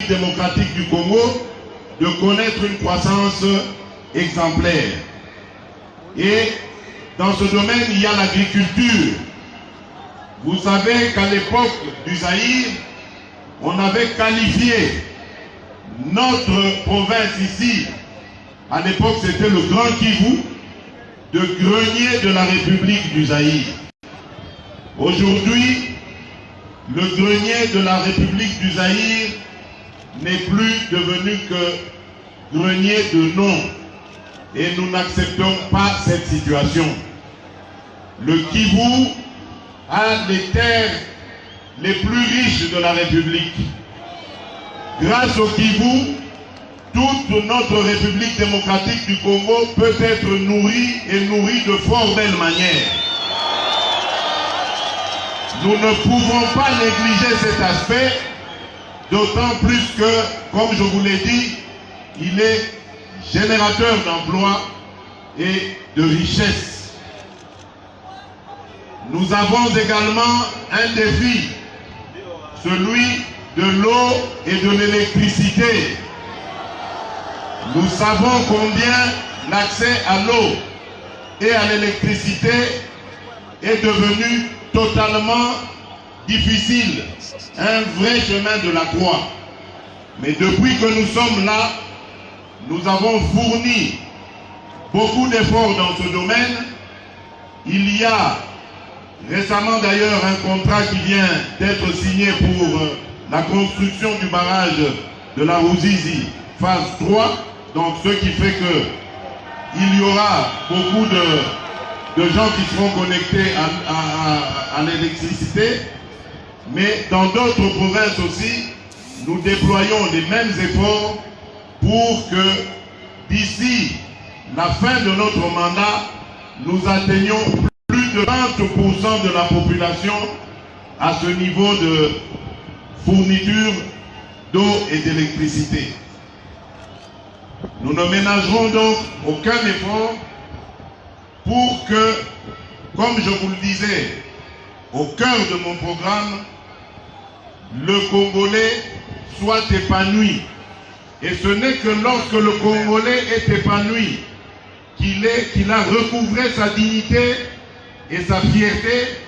République démocratique du Congo de connaître une croissance exemplaire. Et dans ce domaine, il y a l'agriculture. Vous savez qu'à l'époque du Zaïre, on avait qualifié notre province ici, à l'époque c'était le Grand Kivu, de grenier de la République du Zaïre. Aujourd'hui, le grenier de la République du Zaïre n'est plus devenu que grenier de nom. Et nous n'acceptons pas cette situation. Le Kivu a les terres les plus riches de la République. Grâce au Kivu, toute notre République démocratique du Congo peut être nourrie et nourrie de fort belle manière. Nous ne pouvons pas négliger cet aspect, d'autant plus que, comme je vous l'ai dit, il est générateur d'emplois et de richesses. Nous avons également un défi, celui de l'eau et de l'électricité. Nous savons combien l'accès à l'eau et à l'électricité est devenu totalement difficile, un vrai chemin de la croix. Mais depuis que nous sommes là, nous avons fourni beaucoup d'efforts dans ce domaine. Il y a récemment d'ailleurs un contrat qui vient d'être signé pour la construction du barrage de la Ruzizi, phase 3. Donc ce qui fait que il y aura beaucoup de gens qui seront connectés à l'électricité. Mais dans d'autres provinces aussi, nous déployons les mêmes efforts pour que d'ici la fin de notre mandat, nous atteignions plus de 30% de la population à ce niveau de fourniture d'eau et d'électricité. Nous ne ménagerons donc aucun effort pour que, comme je vous le disais, au cœur de mon programme, le Congolais soit épanoui. Et ce n'est que lorsque le Congolais est épanoui qu'il a recouvré sa dignité et sa fierté,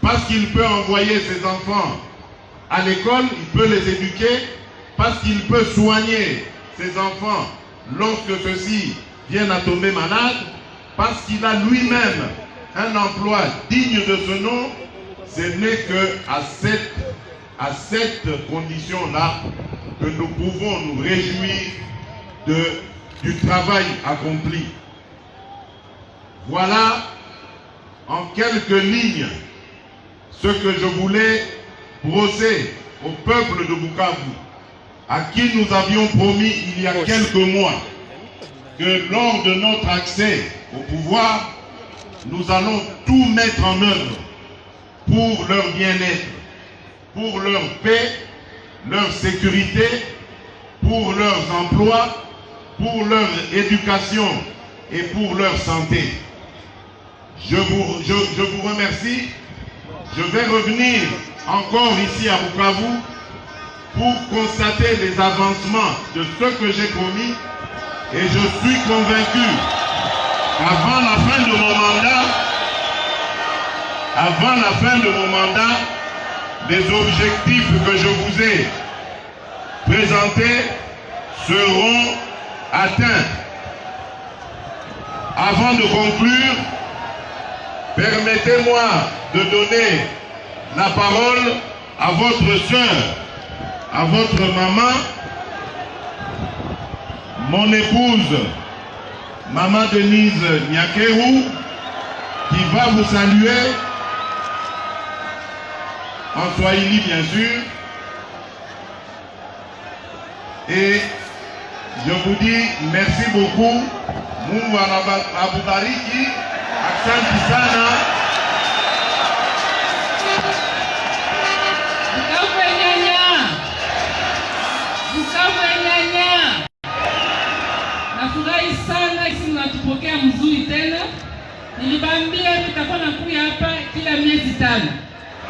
parce qu'il peut envoyer ses enfants à l'école, il peut les éduquer, parce qu'il peut soigner ses enfants lorsque ceux-ci viennent à tomber malades, parce qu'il a lui-même un emploi digne de ce nom. Ce n'est qu'à cette condition-là que nous pouvons nous réjouir du travail accompli. Voilà en quelques lignes ce que je voulais brosser au peuple de Bukavu, à qui nous avions promis il y a quelques mois que lors de notre accès au pouvoir, nous allons tout mettre en œuvre pour leur bien-être, pour leur paix, leur sécurité, pour leurs emplois, pour leur éducation et pour leur santé. Je vous remercie. Je vais revenir encore ici à Bukavu pour constater les avancements de ce que j'ai promis, et je suis convaincu qu'avant la fin de mon mandat, les objectifs que je vous ai présentés seront atteints. Avant de conclure, permettez-moi de donner la parole à votre sœur, à votre maman, mon épouse, Maman Denise Nyakeru, qui va vous saluer, en Swahili bien sûr. Et je vous dis merci beaucoup. Mungu awabariki. Asante sana. Nafurahi sana kisi mnatupokea mzuri tena. Nilibambia nitakuwa nakuja hapa kila miezi 5.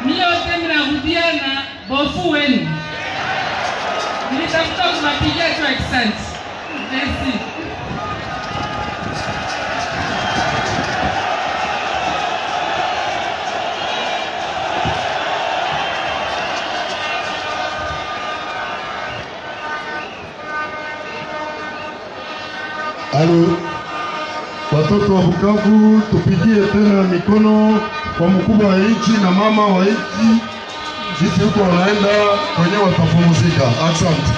Mimi yote mnarudia na bofu wenu. Nilitafuta kumapigia tu accent. Merci. Alo, watoto wa Bukavu, tupigie tena mikono kwa mkubwa wa nchi na mama wa nchi, sisi huko wanaenda kwenye watapumzika. Asante.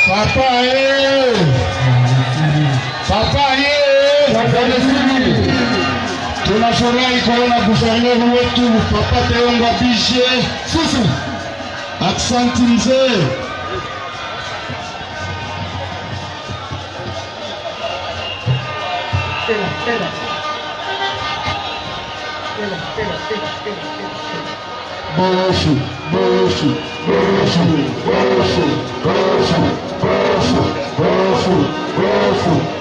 Papa ye! Papa ye! Tunafurahi kuona guverneri wetu Papa Teongwa Bishe. Sisi. Aksanti mzee. Bofu, bofu, bofu, bofu, bofu, bofu, bofu,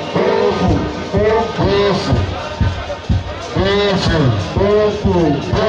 bofu, bofu, bofu, bofu,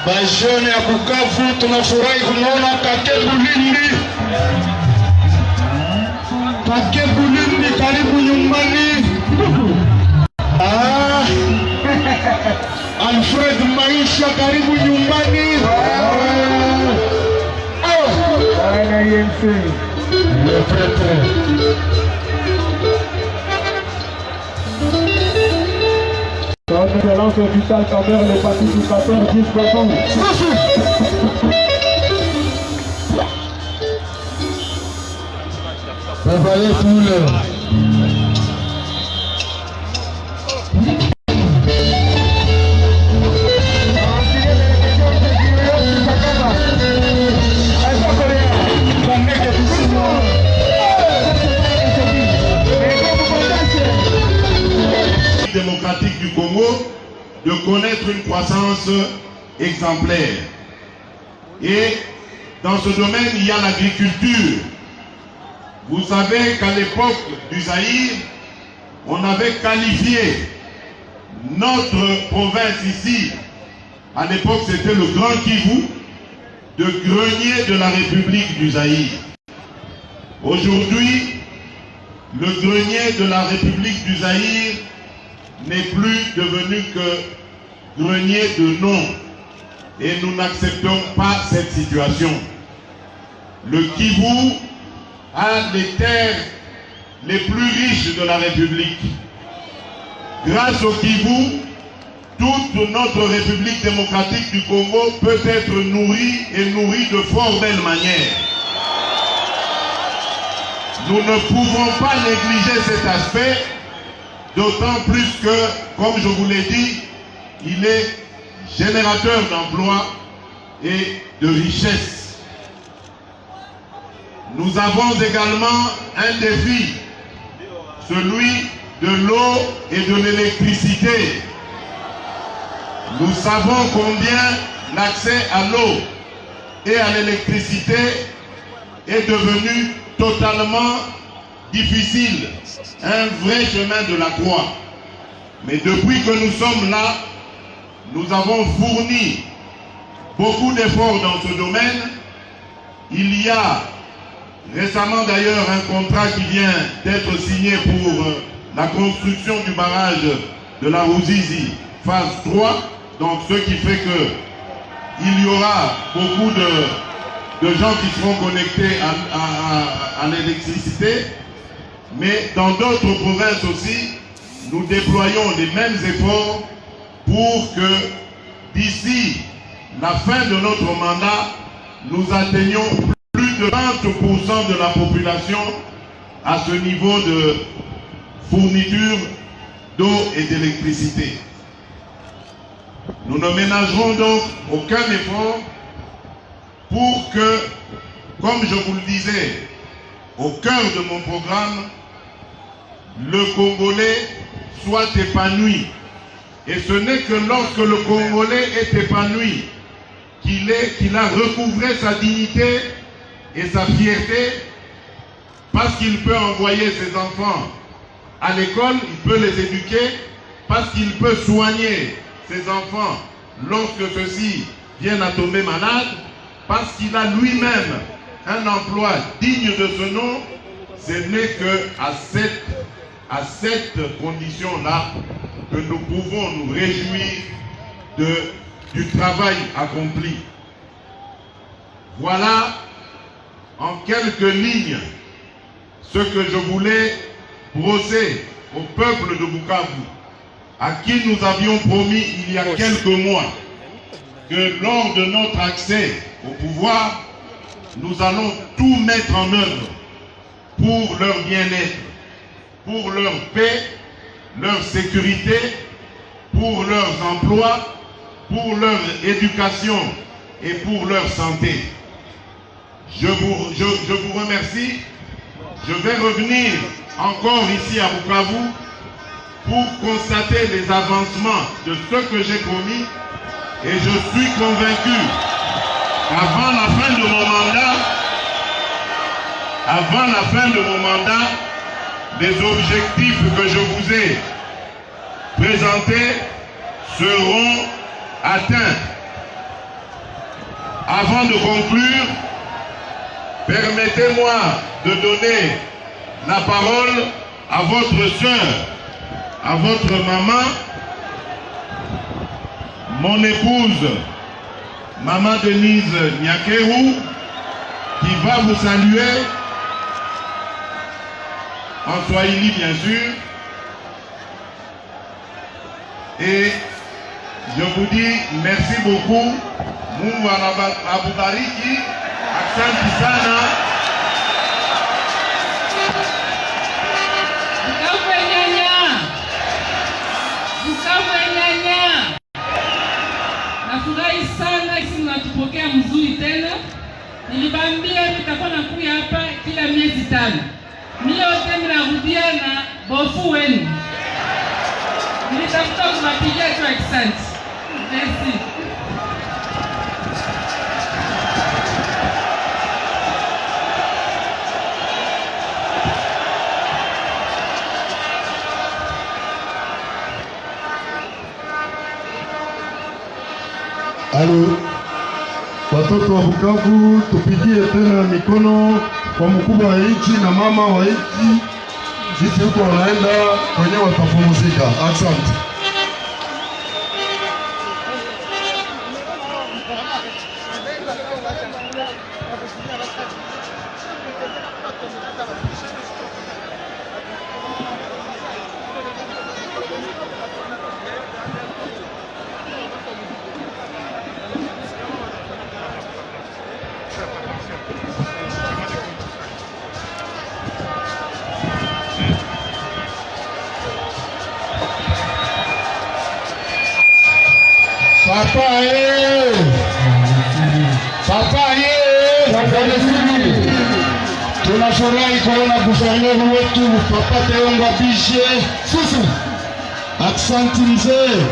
Bajene ya Bukavu, tunafurahi kumwona Kake Bulindi. Kake Bulindi, karibu nyumbani. Alfred Maisha, karibu nyumbani. Son excellence hôpital Camer, les participateurs jusqu'au bout. Préparez tout le... Démocratique du Congo de connaître une croissance exemplaire. Et dans ce domaine, il y a l'agriculture. Vous savez qu'à l'époque du Zaïre, on avait qualifié notre province ici, à l'époque c'était le Grand Kivu, de grenier de la République du Zaïre. Aujourd'hui, le grenier de la République du Zaïre n'est plus devenu que grenier de nom. Et nous n'acceptons pas cette situation. Le Kivu a les terres les plus riches de la République. Grâce au Kivu, toute notre République démocratique du Congo peut être nourrie et nourrie de fort belle manière. Nous ne pouvons pas négliger cet aspect, d'autant plus que, comme je vous l'ai dit, il est générateur d'emplois et de richesses. Nous avons également un défi, celui de l'eau et de l'électricité. Nous savons combien l'accès à l'eau et à l'électricité est devenu totalement difficile, un vrai chemin de la croix. Mais depuis que nous sommes là, nous avons fourni beaucoup d'efforts dans ce domaine. Il y a Récemment d'ailleurs, un contrat qui vient d'être signé pour la construction du barrage de la Ruzizi, phase 3, donc ce qui fait que il y aura beaucoup de gens qui seront connectés à l'électricité, mais dans d'autres provinces aussi, nous déployons les mêmes efforts pour que d'ici la fin de notre mandat, nous atteignions plus de 30% de la population à ce niveau de fourniture d'eau et d'électricité. Nous ne ménagerons donc aucun effort pour que, comme je vous le disais, au cœur de mon programme, le Congolais soit épanoui. Et ce n'est que lorsque le Congolais est épanoui qu'il a recouvré sa dignité et sa fierté, parce qu'il peut envoyer ses enfants à l'école, il peut les éduquer, parce qu'il peut soigner ses enfants lorsque ceux-ci viennent à tomber malades, parce qu'il a lui-même un emploi digne de ce nom. Ce n'est qu'à cette condition-là que nous pouvons nous réjouir du travail accompli. Voilà en quelques lignes ce que je voulais brosser au peuple de Bukavu, à qui nous avions promis il y a quelques mois que lors de notre accès au pouvoir, nous allons tout mettre en œuvre pour leur bien-être, pour leur paix, leur sécurité, pour leurs emplois, pour leur éducation et pour leur santé. Je vous remercie. Je vais revenir encore ici à Bukavu pour constater les avancements de ce que j'ai promis, et je suis convaincu qu'avant la fin de mon mandat, les objectifs que je vous ai présentés seront atteints. Avant de conclure, permettez-moi de donner la parole à votre sœur, à votre maman, mon épouse, Maman Denise Nyakeru, qui va vous saluer, en Swahili bien sûr. Et je vous dis merci beaucoup. Mungu awabariki. Asante sana. Nafurahi sana kisi mnatupokea mzuri tena. Nilibambia nitakuwa nakuja hapa kila miezi 5. Mimi yote mnarudia na bofu wenu. Nilitafuta kuwapigia tu asante. Merci. Alo, watoto wa Bukavu, tupigie tena mikono kwa mkubwa wa nchi na mama wa nchi. Sisi huko wanaenda kwenye watapumzika. Asante. Papa tunafurahi kuona guverneri wetu Papa Teongwa Bishe. Sisi asante mzee.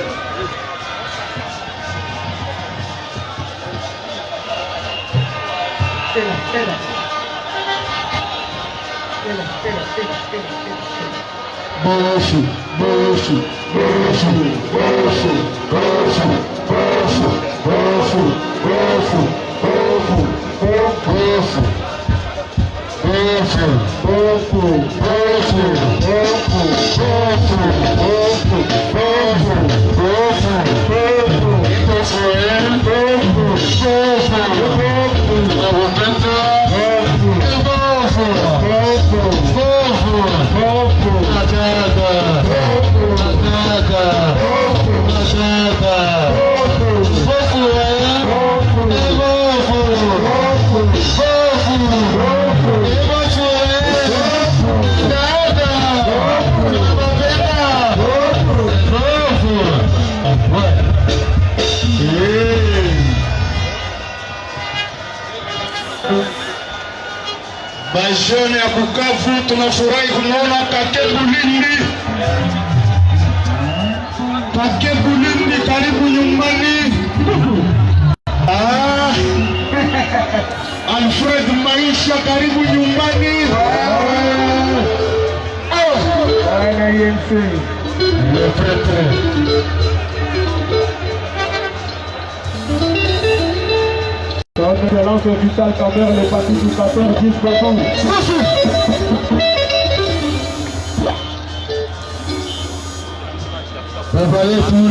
Bofu, bofu, bofu, bofu, bofu, bofu, bofu, bofu, bofu, bofu, bofu. Bajene ya Bukavu tunafurahi kumwona Kake Bulindi. Kake Bulindi, karibu nyumbani. Alfred Maisha, karibu nyumbani. Le prêtre. Son excellence officielle envers les participateurs jusqu'au bout. Préparez pour